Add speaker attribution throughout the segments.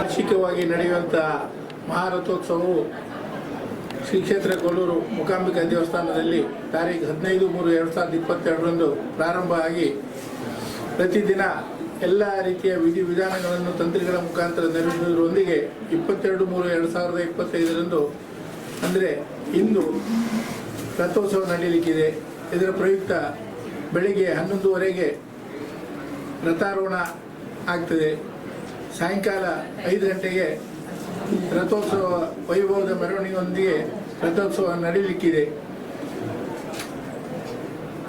Speaker 1: ವಾರ್ಷಿಕವಾಗಿ ನಡೆಯುವಂಥ ಮಹಾರಥೋತ್ಸವವು ಶ್ರೀ ಕ್ಷೇತ್ರ ಕೊಲ್ಲೂರು ಮೂಕಾಂಬಿಕಾ ದೇವಸ್ಥಾನದಲ್ಲಿ ತಾರೀಖು 15/3/2022ರಂದು ಪ್ರಾರಂಭ ಆಗಿ ಪ್ರತಿದಿನ ಎಲ್ಲ ರೀತಿಯ ವಿಧಿವಿಧಾನಗಳನ್ನು ತಂತ್ರಿಗಳ ಮುಖಾಂತರ ನೆರವೇರುವುದರೊಂದಿಗೆ 22/3/2025ರಂದು ಅಂದರೆ ಇಂದು ರಥೋತ್ಸವ ನಡೆಯಲಿಕ್ಕಿದೆ. ಇದರ ಪ್ರಯುಕ್ತ ಬೆಳಿಗ್ಗೆ 11:00 ರಥಾರೋಹಣ ಆಗ್ತದೆ. ಸಾಯಂಕಾಲ 5 ಗಂಟೆಗೆ ರಥೋತ್ಸವ ವೈಭವದ ಮೆರವಣಿಗೆಯೊಂದಿಗೆ ರಥೋತ್ಸವ ನಡೆಯಲಿಕ್ಕಿದೆ.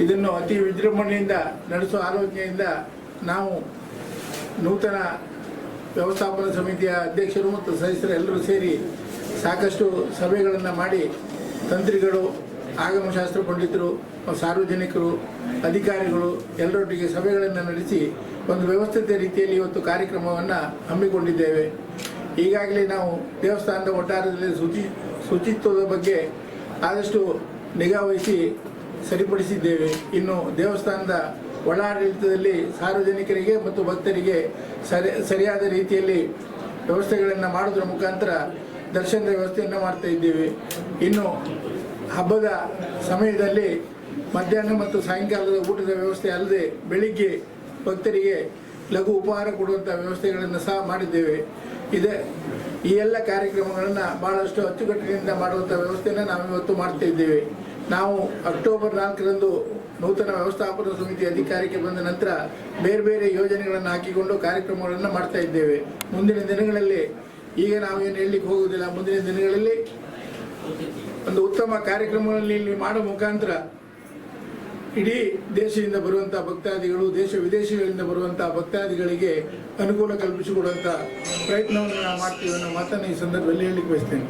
Speaker 1: ಇದನ್ನು ಅತಿ ವಿಜೃಂಭಣೆಯಿಂದ ನಡೆಸುವ ಆಲೋಚನೆಯಿಂದ ನಾವು ನೂತನ ವ್ಯವಸ್ಥಾಪನಾ ಸಮಿತಿಯ ಅಧ್ಯಕ್ಷರು ಮತ್ತು ಸದಸ್ಯರು ಎಲ್ಲರೂ ಸೇರಿ ಸಾಕಷ್ಟು ಸಭೆಗಳನ್ನು ಮಾಡಿ ತಂತ್ರಿಗಳು, ಆಗಮಶಾಸ್ತ್ರ ಪಂಡಿತರು, ಸಾರ್ವಜನಿಕರು, ಅಧಿಕಾರಿಗಳು ಎಲ್ಲರೊಟ್ಟಿಗೆ ಸಭೆಗಳನ್ನು ನಡೆಸಿ ಒಂದು ವ್ಯವಸ್ಥಿತ ರೀತಿಯಲ್ಲಿ ಇವತ್ತು ಕಾರ್ಯಕ್ರಮವನ್ನು ಹಮ್ಮಿಕೊಂಡಿದ್ದೇವೆ. ಈಗಾಗಲೇ ನಾವು ದೇವಸ್ಥಾನದ ಒಟ್ಟಾರದಲ್ಲಿ ಶುಚಿತ್ವದ ಬಗ್ಗೆ ಆದಷ್ಟು ನಿಗಾವಹಿಸಿ ಸರಿಪಡಿಸಿದ್ದೇವೆ. ಇನ್ನು ದೇವಸ್ಥಾನದ ಒಳಾಡಳಿತದಲ್ಲಿ ಸಾರ್ವಜನಿಕರಿಗೆ ಮತ್ತು ಭಕ್ತರಿಗೆ ಸರಿಯಾದ ರೀತಿಯಲ್ಲಿ ವ್ಯವಸ್ಥೆಗಳನ್ನು ಮಾಡೋದ್ರ ಮುಖಾಂತರ ದರ್ಶನದ ವ್ಯವಸ್ಥೆಯನ್ನು ಮಾಡ್ತಾ ಇದ್ದೇವೆ. ಇನ್ನು ಹಬ್ಬದ ಸಮಯದಲ್ಲಿ ಮಧ್ಯಾಹ್ನ ಮತ್ತು ಸಾಯಂಕಾಲದ ಊಟದ ವ್ಯವಸ್ಥೆ ಅಲ್ಲದೆ ಬೆಳಿಗ್ಗೆ ಭಕ್ತರಿಗೆ ಲಘು ಉಪಹಾರ ಕೊಡುವಂಥ ವ್ಯವಸ್ಥೆಗಳನ್ನು ಸಹ ಮಾಡಿದ್ದೇವೆ. ಈ ಎಲ್ಲ ಕಾರ್ಯಕ್ರಮಗಳನ್ನು ಭಾಳಷ್ಟು ಅಚ್ಚುಕಟ್ಟಿನಿಂದ ಮಾಡುವಂಥ ವ್ಯವಸ್ಥೆಯನ್ನು ನಾವು ಇವತ್ತು ಮಾಡ್ತಾ ಇದ್ದೇವೆ. ನಾವು ಅಕ್ಟೋಬರ್ 4ರಂದು ನೂತನ ವ್ಯವಸ್ಥಾಪನಾ ಸಮಿತಿ ಅಧಿಕಾರಕ್ಕೆ ಬಂದ ನಂತರ ಬೇರೆ ಬೇರೆ ಯೋಜನೆಗಳನ್ನು ಹಾಕಿಕೊಂಡು ಕಾರ್ಯಕ್ರಮಗಳನ್ನು ಮಾಡ್ತಾ ಇದ್ದೇವೆ. ಮುಂದಿನ ದಿನಗಳಲ್ಲಿ ಈಗ ನಾವೇನು ಹೇಳಲಿಕ್ಕೆ ಹೋಗುವುದಿಲ್ಲ. ಮುಂದಿನ ದಿನಗಳಲ್ಲಿ ಒಂದು ಉತ್ತಮ ಕಾರ್ಯಕ್ರಮಗಳಲ್ಲಿ ಇಲ್ಲಿ ಮಾಡುವ ಮುಖಾಂತರ ಇಡೀ ದೇಶದಿಂದ ಬರುವಂಥ ಭಕ್ತಾದಿಗಳು, ದೇಶ ವಿದೇಶಗಳಿಂದ ಬರುವಂಥ ಭಕ್ತಾದಿಗಳಿಗೆ ಅನುಕೂಲ ಕಲ್ಪಿಸಿಕೊಡುವಂಥ ಪ್ರಯತ್ನವನ್ನು ನಾವು ಮಾಡ್ತೀವಿ ಅನ್ನೋ ಮಾತನ್ನು ಈ ಸಂದರ್ಭದಲ್ಲಿ ಹೇಳಲಿಕ್ಕೆ ಬಯಸ್ತೇನೆ.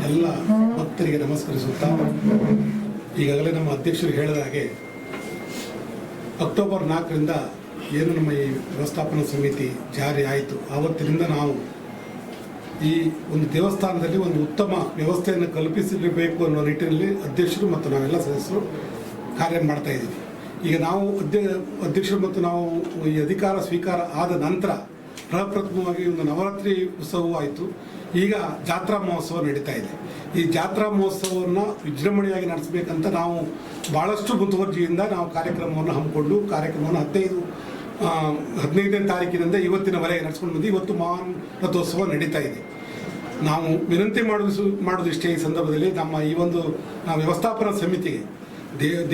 Speaker 2: ಎಲ್ಲ ಭಕ್ತರಿಗೆ ನಮಸ್ಕರಿಸುತ್ತಾ ಈಗಾಗಲೇ ನಮ್ಮ ಅಧ್ಯಕ್ಷರು ಹೇಳಿದ ಹಾಗೆ ಅಕ್ಟೋಬರ್ 4ರಿಂದ ಏನು ನಮ್ಮ ಈ ವ್ಯವಸ್ಥಾಪನಾ ಸಮಿತಿ ಜಾರಿ ಆಯಿತು ಆವತ್ತಿನಿಂದ ನಾವು ಈ ಒಂದು ದೇವಸ್ಥಾನದಲ್ಲಿ ಒಂದು ಉತ್ತಮ ವ್ಯವಸ್ಥೆಯನ್ನು ಕಲ್ಪಿಸಬೇಕು ಅನ್ನೋ ನಿಟ್ಟಿನಲ್ಲಿ ಅಧ್ಯಕ್ಷರು ಮತ್ತು ನಾವೆಲ್ಲ ಸದಸ್ಯರು ಕಾರ್ಯ ಮಾಡ್ತಾ ಇದ್ದೀವಿ. ಈಗ ನಾವು ಅಧ್ಯಕ್ಷರು ಮತ್ತು ನಾವು ಈ ಅಧಿಕಾರ ಸ್ವೀಕಾರ ಆದ ನಂತರ ಪ್ರಪ್ರಥಮವಾಗಿ ಒಂದು ನವರಾತ್ರಿ ಉತ್ಸವವೂ ಆಯಿತು. ಈಗ ಜಾತ್ರಾ ಮಹೋತ್ಸವ ನಡೀತಾ ಇದೆ. ಈ ಜಾತ್ರಾ ಮಹೋತ್ಸವವನ್ನು ವಿಜೃಂಭಣೆಯಾಗಿ ನಡೆಸಬೇಕಂತ ನಾವು ಭಾಳಷ್ಟು ಮುತುವರ್ಜಿಯಿಂದ ನಾವು ಕಾರ್ಯಕ್ರಮವನ್ನು ಹಮ್ಮಿಕೊಂಡು ಕಾರ್ಯಕ್ರಮವನ್ನು 15ನೇ ತಾರೀಕಿನಿಂದ ಇವತ್ತಿನವರೆಗೆ ನಡೆಸ್ಕೊಂಡು ಬಂದು ಇವತ್ತು ಮಹಾನ್ ರಥೋತ್ಸವ ನಡೀತಾ ಇದೆ. ನಾವು ವಿನಂತಿ ಮಾಡೋದಿಷ್ಟೇ ಈ ಸಂದರ್ಭದಲ್ಲಿ ನಮ್ಮ ಈ ಒಂದು ವ್ಯವಸ್ಥಾಪನಾ ಸಮಿತಿಗೆ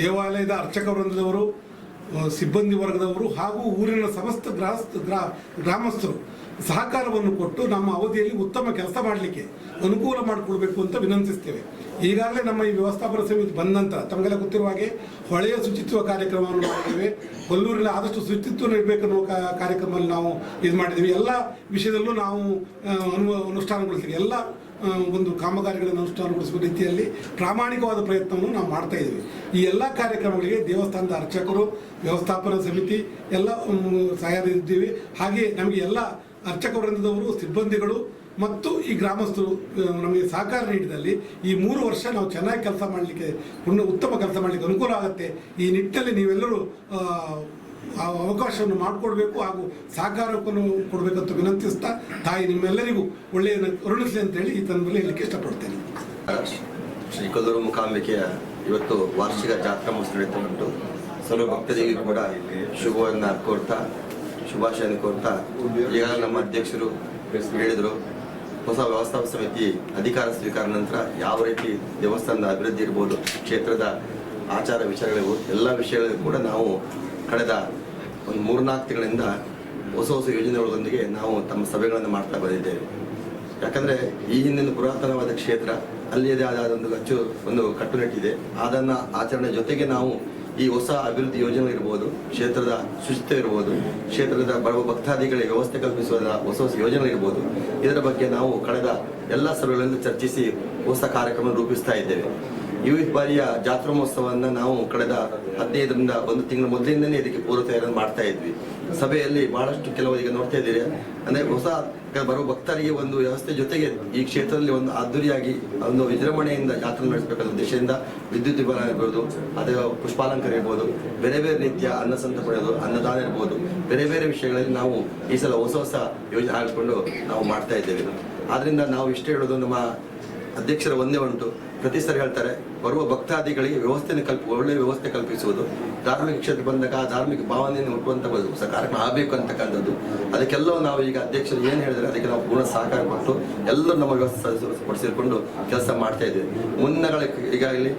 Speaker 2: ದೇವಾಲಯದ ಅರ್ಚಕ ವೃಂದದವರು, ಸಿಬ್ಬಂದಿ ವರ್ಗದವರು ಹಾಗೂ ಊರಿನ ಸಮಸ್ತ ಗ್ರಾಮಸ್ಥರು ಸಹಕಾರವನ್ನು ಕೊಟ್ಟು ನಮ್ಮ ಅವಧಿಯಲ್ಲಿ ಉತ್ತಮ ಕೆಲಸ ಮಾಡಲಿಕ್ಕೆ ಅನುಕೂಲ ಮಾಡಿಕೊಡ್ಬೇಕು ಅಂತ ವಿನಂತಿಸ್ತೇವೆ. ಈಗಾಗಲೇ ನಮ್ಮ ಈ ವ್ಯವಸ್ಥಾಪನಾ ಸಮಿತಿ ಬಂದ ನಂತರ ತಮಗೆಲ್ಲ ಗೊತ್ತಿರುವ ಹಾಗೆ ಹೊಳೆಯ ಶುಚಿತ್ವ ಕಾರ್ಯಕ್ರಮವನ್ನು ಮಾಡಿದ್ದೇವೆ. ಕೊಲ್ಲೂರಿನಲ್ಲಿ ಆದಷ್ಟು ಶುಚಿತ್ವ ಇರಬೇಕನ್ನೋ ಕಾರ್ಯಕ್ರಮದಲ್ಲಿ ನಾವು ಇದು ಮಾಡಿದ್ದೀವಿ. ಎಲ್ಲ ವಿಷಯದಲ್ಲೂ ನಾವು ಅನುಷ್ಠಾನಗೊಳಿಸ್ತೀವಿ. ಎಲ್ಲ ಒಂದು ಕಾಮಗಾರಿಗಳನ್ನು ಅನುಷ್ಠಾನಗೊಳಿಸುವ ರೀತಿಯಲ್ಲಿ ಪ್ರಾಮಾಣಿಕವಾದ ಪ್ರಯತ್ನವನ್ನು ನಾವು ಮಾಡ್ತಾ ಇದ್ದೀವಿ. ಈ ಎಲ್ಲ ಕಾರ್ಯಕ್ರಮಗಳಿಗೆ ದೇವಸ್ಥಾನದ ಅರ್ಚಕರು, ವ್ಯವಸ್ಥಾಪನಾ ಸಮಿತಿ ಎಲ್ಲ ಸಹಾಯದಿದ್ದೀವಿ. ಹಾಗೆ ನಮಗೆ ಎಲ್ಲ ಅರ್ಚಕ ವೃಂದದವರು, ಸಿಬ್ಬಂದಿಗಳು ಮತ್ತು ಈ ಗ್ರಾಮಸ್ಥರು ನಮಗೆ ಸಹಕಾರ ನೀಡಿದಲ್ಲಿ ಈ 3 ವರ್ಷ ನಾವು ಚೆನ್ನಾಗಿ ಕೆಲಸ ಮಾಡಲಿಕ್ಕೆ, ಉತ್ತಮ ಕೆಲಸ ಮಾಡಲಿಕ್ಕೆ ಅನುಕೂಲ ಆಗುತ್ತೆ. ಈ ನಿಟ್ಟಿನಲ್ಲಿ ನೀವೆಲ್ಲರೂ ಅವಕಾಶವನ್ನು ಮಾಡಿಕೊಡ್ಬೇಕು ಹಾಗೂ ಸಹಕಾರವನ್ನು ಕೊಡಬೇಕಂತ ವಿನಂತಿಸ್ತಾ ತಾಯಿ ನಿಮ್ಮೆಲ್ಲರಿಗೂ ಒಳ್ಳೆಯ ಕರುಣಿಸಲಿ ಅಂತೇಳಿ ಈ ತಂಡದಲ್ಲಿ ಹೇಳಲಿಕ್ಕೆ ಇಷ್ಟಪಡ್ತೇನೆ.
Speaker 3: ಶ್ರೀ ಕೊಲ್ಲೂರು ಮೂಕಾಂಬಿಕೆಯ ಇವತ್ತು ವಾರ್ಷಿಕ ಜಾತ್ರಾ ಮಹೋತ್ಸವ ನಡೀತಾ ಉಂಟು. ಸರ್ವ ಭಕ್ತರಿಗೂ ಕೂಡ ಶುಭವನ್ನು ಕೋರ್ತಾ, ಶುಭಾಶಯವನ್ನು ಕೋರ್ತಾ, ಈಗಾಗಲೇ ನಮ್ಮ ಅಧ್ಯಕ್ಷರು ಹೇಳಿದರು, ಹೊಸ ವ್ಯವಸ್ಥಾಪನಾ ಸಮಿತಿ ಅಧಿಕಾರ ಸ್ವೀಕಾರ ನಂತರ ಯಾವ ರೀತಿ ದೇವಸ್ಥಾನದ ಅಭಿವೃದ್ಧಿ ಇರ್ಬೋದು, ಕ್ಷೇತ್ರದ ಆಚಾರ ವಿಚಾರಗಳಿಗೂ ಎಲ್ಲ ವಿಷಯಗಳಿಗೂ ಕೂಡ ನಾವು ಕಳೆದ ಒಂದು 3-4 ತಿಂಗಳಿಂದ ಹೊಸ ಯೋಜನೆಗಳೊಂದಿಗೆ ನಾವು ತಮ್ಮ ಸಭೆಗಳನ್ನು ಮಾಡ್ತಾ ಬಂದಿದ್ದೇವೆ. ಯಾಕಂದರೆ ಈ ಹಿಂದಿನ ಪುರಾತನವಾದ ಕ್ಷೇತ್ರ ಅಲ್ಲಿಯದೇ ಆದ ಒಂದು ಕಟ್ಟುನಿಟ್ಟಿದೆ. ಅದನ್ನು ಆಚರಣೆ ಜೊತೆಗೆ ನಾವು ಈ ಹೊಸ ಅಭಿವೃದ್ಧಿ ಯೋಜನೆ ಇರ್ಬೋದು, ಕ್ಷೇತ್ರದ ಶುಚಿತ್ವ ಇರ್ಬೋದು, ಕ್ಷೇತ್ರದ ಬರುವ ಭಕ್ತಾದಿಗಳಿಗೆ ವ್ಯವಸ್ಥೆ ಕಲ್ಪಿಸುವ ಹೊಸ ಯೋಜನೆ ಇರ್ಬೋದು, ಇದರ ಬಗ್ಗೆ ನಾವು ಕಳೆದ ಎಲ್ಲ ಸಭೆಗಳಲ್ಲಿ ಚರ್ಚಿಸಿ ಹೊಸ ಕಾರ್ಯಕ್ರಮ ರೂಪಿಸ್ತಾ ಇದ್ದೇವೆ. ಈ ಬಾರಿಯ ಜಾತ್ರಾ ಮಹೋತ್ಸವವನ್ನು ನಾವು ಕಳೆದ 15ರಿಂದ 1 ತಿಂಗಳ ಮೊದಲಿಂದನೇ ಇದಕ್ಕೆ ಪೂರ್ವ ತಯಾರಿ ಮಾಡ್ತಾ ಇದ್ವಿ. ಸಭೆಯಲ್ಲಿ ಬಹಳಷ್ಟು ಕೆಲವು ಈಗ ನೋಡ್ತಾ ಇದ್ದೀರಿ, ಅಂದರೆ ಹೊಸ ಬರುವ ಭಕ್ತರಿಗೆ ಒಂದು ವ್ಯವಸ್ಥೆ ಜೊತೆಗೆ ಈ ಕ್ಷೇತ್ರದಲ್ಲಿ ಒಂದು ಅದ್ದೂರಿಯಾಗಿ ಒಂದು ವಿಜೃಂಭಣೆಯಿಂದ ಜಾತ್ರೆ ನಡೆಸಬೇಕಾದ ಉದ್ದೇಶದಿಂದ ವಿದ್ಯುತ್ ವಿಭಾಗ ಇರ್ಬೋದು, ಅದೇ ಪುಷ್ಪಾಲಂಕಾರ ಇರ್ಬೋದು, ಬೇರೆ ಬೇರೆ ರೀತಿಯ ಅನ್ನಸಂತ ಪಡೆಯೋದು, ಅನ್ನದಾನ ಇರ್ಬೋದು, ಬೇರೆ ಬೇರೆ ವಿಷಯಗಳಲ್ಲಿ ನಾವು ಈ ಸಲ ಹೊಸ ಯೋಜನೆ ಹಾಕಿಕೊಂಡು ನಾವು ಮಾಡ್ತಾ ಇದ್ದೇವೆ. ಆದ್ದರಿಂದ ನಾವು ಇಷ್ಟೇ ಹೇಳೋದು, ನಮ್ಮ ಅಧ್ಯಕ್ಷರ ಒಂದೇ ಉಂಟು, ಪ್ರತಿ ಸರಿ ಹೇಳ್ತಾರೆ, ಬರುವ ಭಕ್ತಾದಿಗಳಿಗೆ ಒಳ್ಳೆಯ ವ್ಯವಸ್ಥೆ ಕಲ್ಪಿಸುವುದು, ಧಾರ್ಮಿಕ ಕ್ಷೇತ್ರ ಬಂದಾಗ ಆ ಧಾರ್ಮಿಕ ಭಾವನೆಯನ್ನು ಹುಟ್ಟುವಂಥ ಹೊಸ ಕಾರ್ಯಕ್ರಮ ಆಗಬೇಕು ಅಂತಕ್ಕಂಥದ್ದು. ಅದಕ್ಕೆಲ್ಲವೂ ನಾವು ಈಗ ಅಧ್ಯಕ್ಷರು ಏನು ಹೇಳಿದರೆ ಅದಕ್ಕೆ ನಾವು ಪೂರ್ಣ ಸಹಕಾರ ಕೊಟ್ಟು ಎಲ್ಲರೂ ನಮ್ಮ ವ್ಯವಸ್ಥೆ ಪಡಿಸಿಕೊಂಡು ಕೆಲಸ ಮಾಡ್ತಾ ಇದ್ದೇವೆ. ಮುನ್ನಗಳ ಈಗಾಗಲೇ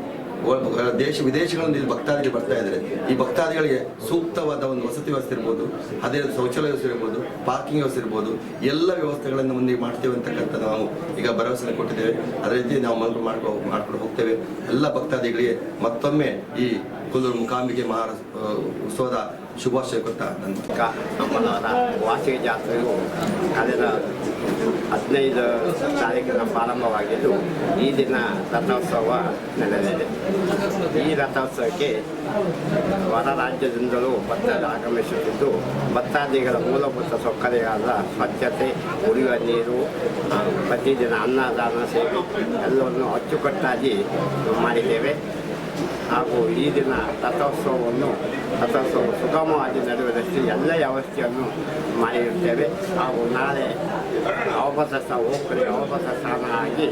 Speaker 3: ದೇಶ ವಿದೇಶಗಳಿಂದ ಇಲ್ಲಿ ಭಕ್ತಾದಿಗಳು ಬರ್ತಾ ಇದ್ದಾರೆ. ಈ ಭಕ್ತಾದಿಗಳಿಗೆ ಸೂಕ್ತವಾದ ಒಂದು ವಸತಿ ವ್ಯವಸ್ಥೆ ಇರ್ಬೋದು, ಅದೇ ಶೌಚಾಲಯ ವ್ಯವಸ್ಥೆ ಇರ್ಬೋದು, ಪಾರ್ಕಿಂಗ್ ವ್ಯವಸ್ಥೆ ಇರ್ಬೋದು, ಎಲ್ಲ ವ್ಯವಸ್ಥೆಗಳನ್ನು ಮುಂದೆ ಮಾಡ್ತೇವೆ ಅಂತಕ್ಕಂಥ ನಾವು ಈಗ ಭರವಸೆ ಕೊಟ್ಟಿದ್ದೇವೆ. ಅದೇ ರೀತಿ ನಾವು ಮಾಡ್ಕೊಂಡು ಹೋಗ್ತೇವೆ. ಎಲ್ಲ ಭಕ್ತಾದಿಗಳಿಗೆ ಮತ್ತೊಮ್ಮೆ ಈ ಕೊಲ್ಲೂರು ಮೂಕಾಂಬಿಕೆ ಉತ್ಸವದ ಶುಭಾಶಯ ಕೊಟ್ಟ
Speaker 4: ಅಮ್ಮನವರ ವಾರ್ಷಿಕ ಜಾತ್ರೆಯು ಕಳೆದ 15 ತಾರೀಕಿನ ಪ್ರಾರಂಭವಾಗಿದ್ದು ಈ ದಿನ ರಥೋತ್ಸವ ನಡೆದಿದೆ. ಈ ರಥೋತ್ಸವಕ್ಕೆ ಹೊರ ರಾಜ್ಯದಿಂದಲೂ ಭಕ್ತರು ಆಗಮಿಸುತ್ತಿದ್ದು, ಭಕ್ತಾದಿಗಳ ಮೂಲಭೂತ ಸೌಕರ್ಯಗಳಾದ ಸ್ವಚ್ಛತೆ, ಕುಡಿಯುವ ನೀರು, ಪ್ರತಿದಿನ ಅನ್ನದಾನ ಸೇವೆ ಎಲ್ಲವನ್ನು ಅಚ್ಚುಕಟ್ಟಾಗಿ ಮಾಡಿದ್ದೇವೆ. ಹಾಗೂ ಈ ದಿನ ರಥೋತ್ಸವ ಸುಗಮವಾಗಿ ನಡೆಯುವುದಕ್ಕೆ ಎಲ್ಲ ವ್ಯವಸ್ಥೆಯನ್ನು ಮಾಡಿರುತ್ತೇವೆ. ಹಾಗೂ ನಾಳೆ ಅವಭಸ ಸ್ನಾನ ಆಗಿ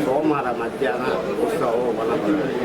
Speaker 4: ಸೋಮವಾರ ಮಧ್ಯಾಹ್ನ ಉತ್ಸವವು ಬರುತ್ತದೆ.